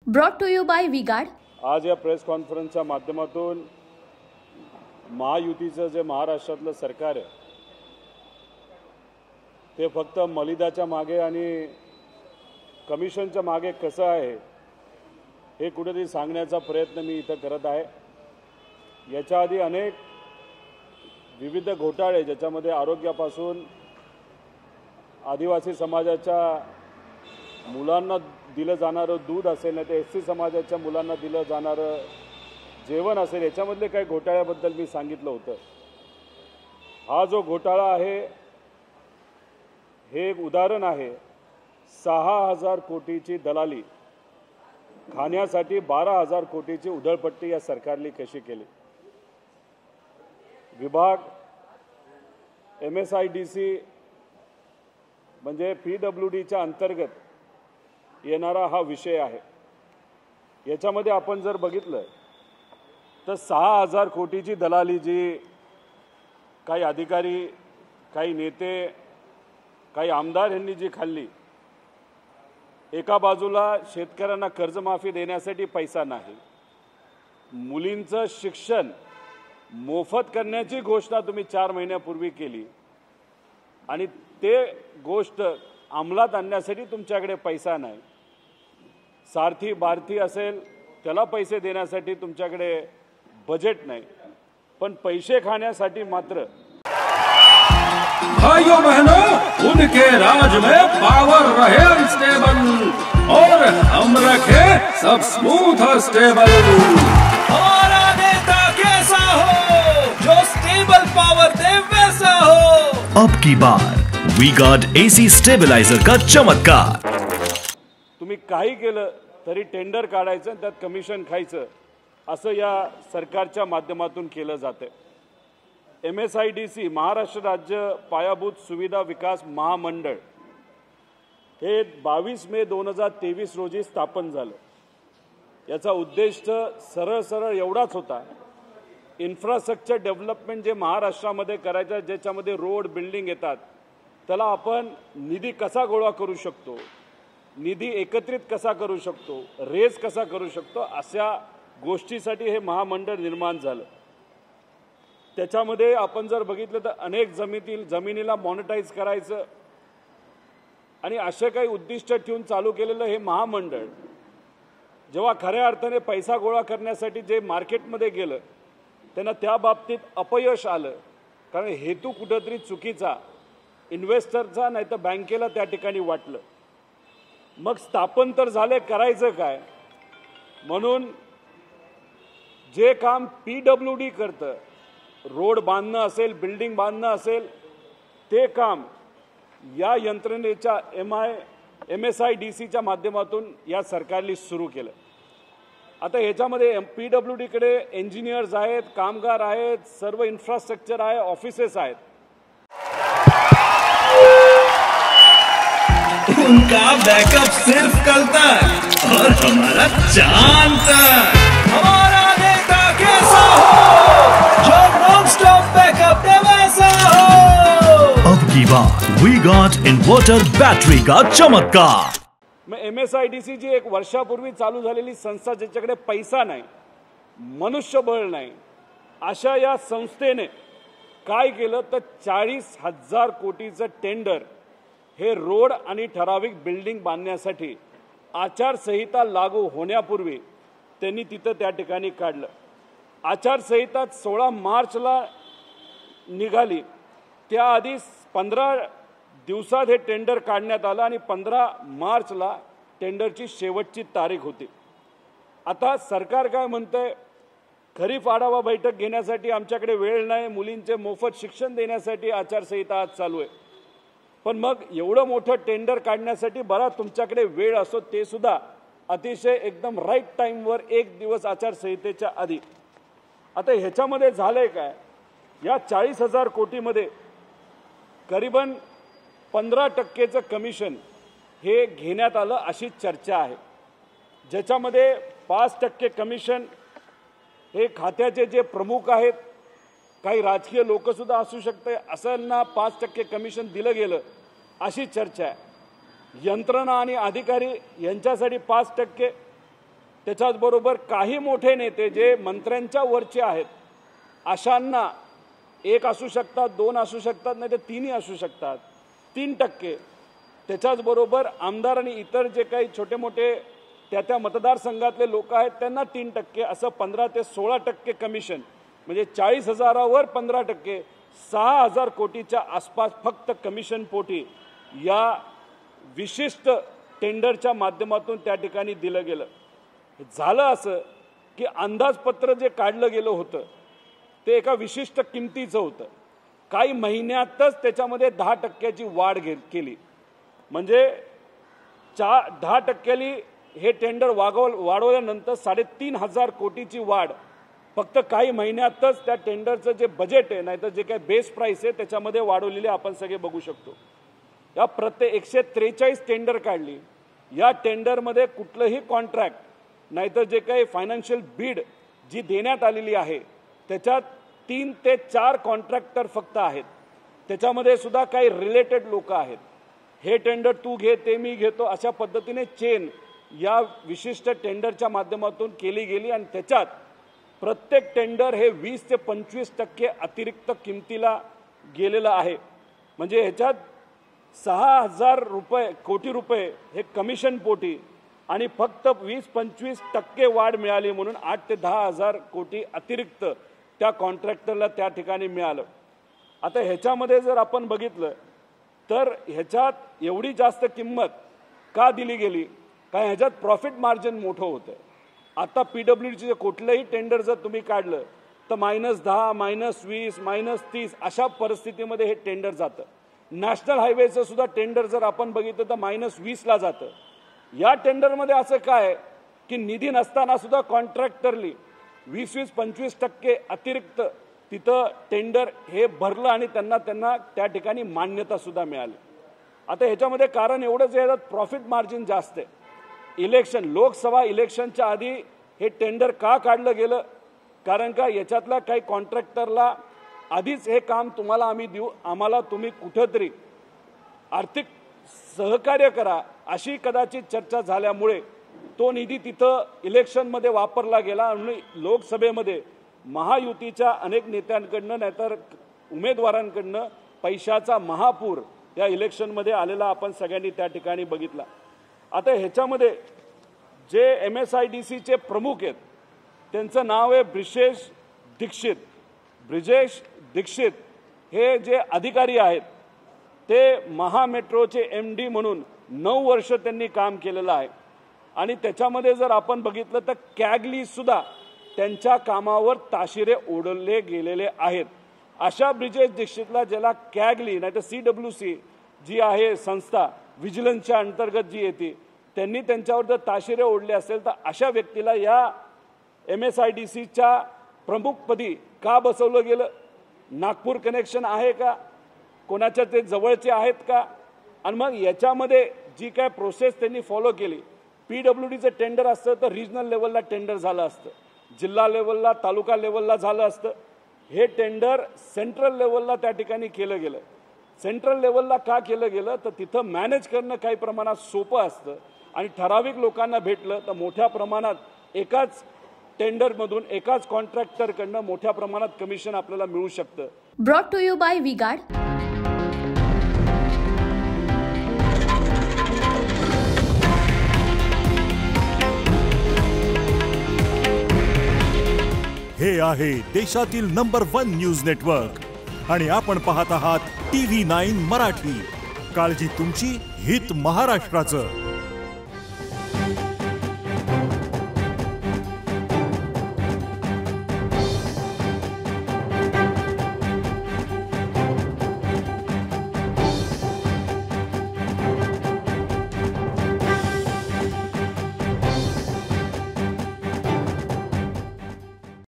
Brought to you by V-Guard. आज या press कॉन्फरन्सच्या माध्यमातून महायुतीचं जे महाराष्ट्रातलं सरकार आहे ते फक्त मलिदाच्या मागे आणि कमिशनच्या मागे कसं आहे हे कुठेतरी सांगण्याचा प्रयत्न मी इथं करत आहे। याच्या आधी अनेक विविध घोटाळे ज्याच्यामध्ये आरोग्यापासून आदिवासी समाजाच्या मुलांना दिलं जाणारं दूध असेल नाही तर एससी समाजाच्या मुलांना दिलं जाणारं जेवण असेल याच्यामधले काही घोटाळ्याबद्दल मी सांगितलं होतं। हा जो घोटाळा आहे हे एक उदाहरण आहे 6,000 कोटीची दलाली खाण्यासाठी 12,000 कोटीची उधळपट्टी या सरकारने कशी केली। विभाग MSIDC म्हणजे PWDच्या अंतर्गत येणारा हा विषय आहे। याच्यामध्ये आपण जर बघितलं तर 6,000 कोटीची दलाली जी काही अधिकारी काही नेते काही आमदार यांनी जी खाल्ली, एका बाजूला शेतकऱ्यांना कर्जमाफी देण्यासाठी पैसा नाही, मुलींचं शिक्षण मोफत करण्याची घोषणा तुम्ही 4 महिन्यापूर्वी केली आणि ते गोष्ट अंमलात आणण्यासाठी तुमच्याकडे पैसा नाही। सारथी बारथी असेल त्याला पैसे देण्यासाठी तुमच्याकडे बजेट नाही, पण पैसे खाण्यासाठी मात्र भाइयों बहनों उनके राज में पावर रहे अनस्टेबल और हम रखे सब स्मूथ और स्टेबल। हमारा नेता कैसा हो जो स्टेबल पावर दे वैसा हो। अब की बार V-Guard AC स्टेबलाइजर का चमत्कार। तुम्ही काही केलं तरी टेंडर काढायचं त्यात कमिशन खायचं असं या सरकारच्या माध्यमातून केलं जाते। MSIDC महाराष्ट्र राज्य पायाभूत सुविधा विकास महामंडळ हे 22 मे 2023 रोजी स्थापन झालं। याचा उद्देश सरळ एवढाच होता, इन्फ्रास्ट्रक्चर डेव्हलपमेंट जे महाराष्ट्रामध्ये करायचं ज्याच्यामध्ये रोड बिल्डिंग येतात त्याला आपण निधी कसा गोळा करू शकतो, निधी एकत्रित कसा करू शकतो, रेस कसा करू शकतो, अशा गोष्टीसाठी हे महामंडळ निर्माण झालं। त्याच्यामध्ये आपण जर बघितलं तर अनेक जमिनीला मॉनिटाईज करायचं आणि असे काही उद्दिष्ट ठेवून चालू केलेलं हे महामंडळ जेव्हा खऱ्या अर्थाने पैसा गोळा करण्यासाठी जे मार्केटमध्ये गेलं त्यांना त्या बाबतीत अपयश आलं, कारण हेतू कुठेतरी चुकीचा इन्व्हेस्टरचा नाही तर बँकेला त्या ठिकाणी वाटलं। मग स्थापन तर झाले, करायचं काय? म्हणून जे काम PWD करतं, रोड बांधणं असेल बिल्डिंग बांधणं असेल, ते काम या यंत्रणेच्या MSIDCच्या माध्यमातून या सरकारने सुरू केलं। आता ह्याच्यामध्ये PWD कडे इंजिनियर्स आहेत, कामगार आहेत, सर्व इन्फ्रास्ट्रक्चर आहे, ऑफिसेस आहेत। उनका बैकअप सिर्फ कल तक और हमारा चांद तक। हमारा नेता कैसा हो जो नॉन स्टॉप बैकअप दे वैसा हो। अब की बार V-Guard इन्वर्टर बैटरी का चमत्कार। मग MSIDC जी एक वर्षापूर्वी चालू झालेली संस्था ज्याच्याकडे पैसा नाही, मनुष्यबळ नाही, अशा या संस्थेने काय केलं तर 40,000 कोटीचं टेंडर हे रोड आणि ठराविक बिल्डिंग बांधण्यासाठी आचारसंहिता लागू होण्यापूर्वी त्यांनी तिथं त्या ठिकाणी काढलं। आचारसंहिता 16 मार्चला निघाली, त्याआधी 15 दिवसात हे टेंडर काढण्यात आलं आणि 15 मार्चला टेंडरची शेवटची तारीख होती। आता सरकार काय म्हणतंय, खरीप आढावा बैठक घेण्यासाठी आमच्याकडे वेळ नाही, मुलींचे मोफत शिक्षण देण्यासाठी आचारसंहिता आज चालू आहे। पण मग एवढं मोठं टेंडर काढण्यासाठी बरा तुमच्याकडे वेळ असो, ते सुद्धा अतिशय एकदम राईट टाईमवर 1 दिवस आचारसंहितेच्या आधी। आता ह्याच्यामध्ये झालंय काय, या 40,000 कोटीमध्ये करीबन 15% कमिशन हे घेण्यात आलं अशी चर्चा आहे, ज्याच्यामध्ये 5% कमिशन हे खात्याचे जे प्रमुख आहेत, काही राजकीय लोक सुद्धा असू शकते, असांना 5% कमिशन दिलं गेलं अशी चर्चा आहे। यंत्रणा आणि अधिकारी यांच्यासाठी 5%, त्याच्याचबरोबर काही मोठे नेते जे मंत्र्यांच्या वरचे आहेत अशांना 1 असू शकतात, 2 असू शकतात, नाही तर 3ही असू शकतात, 3%. त्याच्याचबरोबर आमदार आणि इतर जे काही छोटे मोठे त्या मतदारसंघातले लोक आहेत त्यांना 3%, असं 15 ते 16% कमिशन, म्हणजे 40,000वर 15%, 6,000 कोटीच्या आसपास फक्त कमिशन पोटी या विशिष्ट टेंडरच्या माध्यमातून त्या ठिकाणी दिलं गेलं. झालं असं की अंदाजपत्र जे काढलं गेलं होतं ते एका विशिष्ट किमतीचं होतं. काही महिन्यातच त्याच्यामध्ये 10%ची वाढ केली. म्हणजे 10%नी हे टेंडर वाढवल्यानंतर 3,500 कोटीची वाढ फक्त काही महिन्यातच त्या टेंडरचं जे बजेट आहे, नाहीतर जे काही बेस प्राईस आहे त्याच्यामध्ये वाढवलेली आपण सगळे बघू शकतो. या प्रत्येक 143 टेंडर काढली. या टेंडरमध्ये कुठलंही कॉन्ट्रॅक्ट नाहीतर जे काही फायनान्शियल बीड जी देण्यात आलेली आहे त्याच्यात 3 ते 4 कॉन्ट्रॅक्टर फक्त आहेत. त्याच्यामध्ये सुद्धा काही रिलेटेड लोक आहेत. हे टेंडर तू घे, ते मी घेतो, अशा पद्धतीने चेन या विशिष्ट टेंडरच्या माध्यमातून केली गेली आणि त्याच्यात प्रत्येक टेंडर हे 20 ते 25% अतिरिक्त किमतीला गेलेलं आहे. म्हणजे ह्याच्यात 6,000 कोटी रुपये हे कमिशन पोटी आणि फक्त 20-25% वाढ मिळाली म्हणून 8 ते 10,000 कोटी अतिरिक्त त्या कॉन्ट्रॅक्टरला त्या ठिकाणी मिळालं. आता ह्याच्यामध्ये जर आपण बघितलं तर ह्याच्यात एवढी जास्त किंमत का दिली गेली? कारण ह्याच्यात प्रॉफिट मार्जिन मोठं होतं. आता PWDचे कुठलंही टेंडर जर तुम्ही काढलं तर -10, -20, -30 अशा परिस्थितीमध्ये हे टेंडर जातं. नॅशनल हायवेचं सुद्धा टेंडर जर आपण बघितलं तर -20ला जातं. या टेंडरमध्ये असं काय की निधी नसताना सुद्धा कॉन्ट्रॅक्टरली 20-25% अतिरिक्त तिथं टेंडर हे भरलं आणि त्यांना त्या ठिकाणी मान्यता सुद्धा मिळाली. आता ह्याच्यामध्ये कारण एवढंच आहे, प्रॉफिट मार्जिन जास्त आहे. इलेक्शन, लोकसभा इलेक्शनच्या आधी हे टेंडर का काढलं गेलं? कारण का याच्यातल्या काही कॉन्ट्रॅक्टरला आधीच हे काम तुम्हाला आम्ही देऊ, आम्हाला तुम्ही कुठंतरी आर्थिक सहकार्य करा अशी कदाचित चर्चा झाल्यामुळे तो निधी तिथं इलेक्शनमध्ये वापरला गेला आणि लोकसभेमध्ये महायुतीच्या अनेक नेत्यांकडनं नाहीतर उमेदवारांकडनं पैशाचा महापूर या इलेक्शनमध्ये आलेला आपण सगळ्यांनी त्या ठिकाणी बघितला. आता ह्याच्यामध्ये जे MSIDCचे प्रमुख आहेत त्यांचं नाव आहे ब्रिजेश दीक्षित. हे जे अधिकारी आहेत ते महामेट्रोचे MD म्हणून 9 वर्ष त्यांनी काम केलेलं आहे. आणि त्याच्यामध्ये जर आपण बघितलं तर कॅगली सुद्धा त्यांच्या कामावर ताशिरे ओढले गेलेले आहेत. अशा ब्रिजेश दीक्षितला ज्याला कॅगली नाही तर CWC जी आहे संस्था विजिलन्सच्या अंतर्गत जी येते त्यांनी त्यांच्यावर जर ताशिरे ओढले असेल तर अशा व्यक्तीला या MSIDCच्या प्रमुखपदी का बसवलं गेलं? नागपूर कनेक्शन आहे का? कोणाच्या ते जवळचे आहेत का? आणि मग याच्यामध्ये जी काय प्रोसेस त्यांनी फॉलो केली, PWDचं टेंडर असतं तर रिजनल लेवलला टेंडर झालं असतं, जिल्हा लेवलला, तालुका लेवलला झालं असतं. हे टेंडर सेंट्रल लेवलला त्या ठिकाणी केलं गेलं. सेंट्रल लेवलला का केलं गेलं तर तिथं मॅनेज करणं काही प्रमाणात सोपं असतं आणि ठराविक लोकांना भेटलं तर मोठ्या प्रमाणात एकाच टेंडरमधून एकाच कॉन्ट्रॅक्टरकडनं मोठ्या प्रमाणात कमिशन आपल्याला मिळू शकतं. Brought to you by V-Guard. हे आहे देशातील नंबर 1 न्यूज नेटवर्क आणि आपण पाहत आहात TV9 मराठी. काळजी तुमची, हित महाराष्ट्राचं.